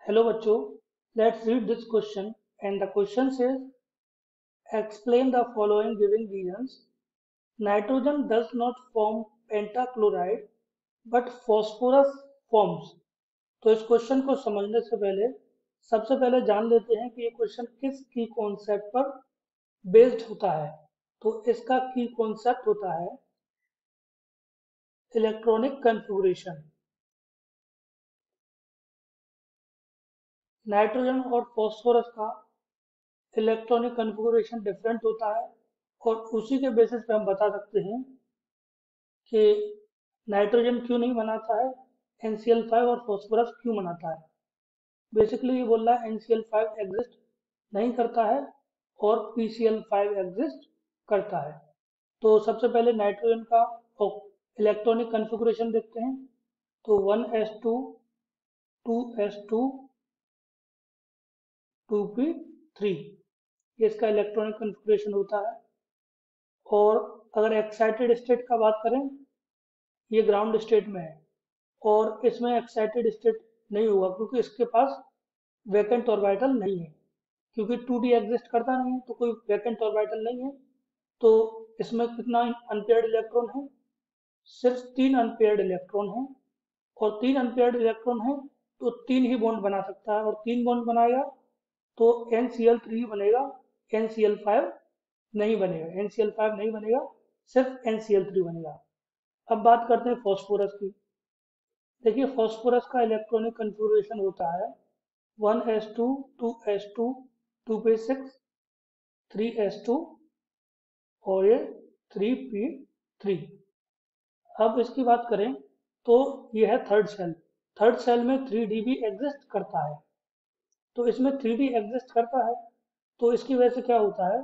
Hello बच्चों, let's read this question and the question says explain the following given reasons. Nitrogen does not form pentachloride but phosphorus forms. तो इस question को समझने से पहले सबसे पहले जान लेते हैं कि ये क्वेश्चन किस की कॉन्सेप्ट पर बेस्ड होता है। तो इसका की कॉन्सेप्ट होता है इलेक्ट्रॉनिक कन्फिगुरेशन। नाइट्रोजन और फॉस्फोरस का इलेक्ट्रॉनिक कन्फिगुरेशन डिफरेंट होता है और उसी के बेसिस पे हम बता सकते हैं कि नाइट्रोजन क्यों नहीं बनाता है, NCl5 और फॉस्फोरस क्यों बनाता है। बेसिकली ये बोल रहा है NCl5 एग्जिस्ट नहीं करता है और PCl5 एग्जिस्ट करता है। तो सबसे पहले नाइट्रोजन का इलेक्ट्रॉनिक कन्फिगुरेशन देखते हैं। तो 1s2 2s2 2p3 ये इसका इलेक्ट्रॉनिक कन्फिगुरेशन होता है। और अगर एक्साइटेड स्टेट का बात करें, ये ग्राउंड स्टेट में है और इसमें एक्साइटेड स्टेट नहीं होगा क्योंकि इसके पास वैकेंट ऑर्बिटल नहीं है, क्योंकि 2d एग्जिस्ट करता नहीं है तो कोई वैकेंट ऑर्बिटल नहीं है। तो इसमें कितना अनपेयर्ड इलेक्ट्रॉन है, सिर्फ 3 अनपेयर्ड इलेक्ट्रॉन है और 3 अनपेयर्ड इलेक्ट्रॉन है तो 3 ही बॉन्ड बना सकता है और 3 बॉन्ड बनाएगा तो NCl3 बनेगा, NCl5 नहीं बनेगा, NCl5 नहीं बनेगा, सिर्फ NCl3 बनेगा। अब बात करते हैं फॉस्फोरस की। देखिए फॉस्फोरस का इलेक्ट्रॉनिक कन्फिगुरेशन होता है 1s2 2s2 2p6 3s2 और ये 3p3। अब इसकी बात करें तो ये है थर्ड सेल। थर्ड सेल में 3d भी एग्जिस्ट करता है। तो इसमें 3d एग्जिस्ट करता है तो इसकी वजह से क्या होता है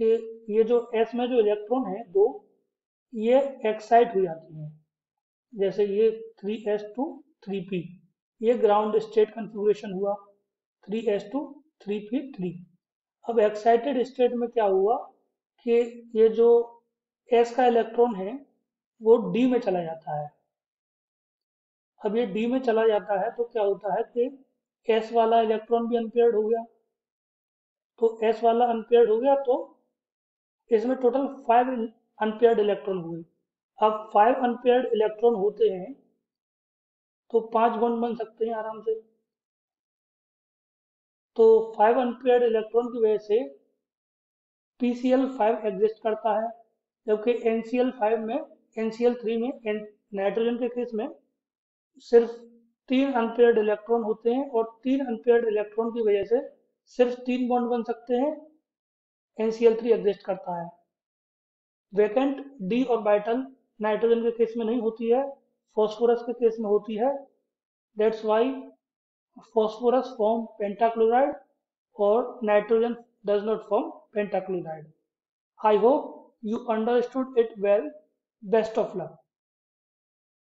कि ये जो s में जो इलेक्ट्रॉन है दो, ये एक्साइट हो जाती हैं। जैसे ये 3s2 3p, ये ग्राउंड स्टेट कन्फिगुरेशन हुआ 3s2 3p3। अब एक्साइटेड स्टेट में क्या हुआ कि ये जो s का इलेक्ट्रॉन है वो d में चला जाता है। अब ये d में चला जाता है तो क्या होता है कि s वाला इलेक्ट्रॉन भी अनपेयर्ड हो गया। तो s वाला अनपेयर्ड हो गया तो इसमें टोटल 5 अनपेयर्ड इलेक्ट्रॉन हुए। अब 5 अनपेयर्ड इलेक्ट्रॉन होते हैं तो 5 बॉन्ड बन सकते हैं आराम से। तो 5 अनपेयर्ड इलेक्ट्रॉन की वजह से PCl5 एग्जिस्ट करता है, जबकि NCl5 में NCl3 में नाइट्रोजन के केस में सिर्फ 3 अनपेयर्ड इलेक्ट्रॉन होते हैं और 3 अनपेयर्ड इलेक्ट्रॉन की वजह से सिर्फ 3 बॉन्ड बन सकते हैं, NCl3 एग्जिस्ट करता है। वैकेंट d ऑर्बिटल नाइट्रोजन के केस में नहीं होती है, फॉस्फोरस के केस में होती है। That's why phosphorus form pentachloride or nitrogen does not form pentachloride. I hope you understood it well. Best of luck.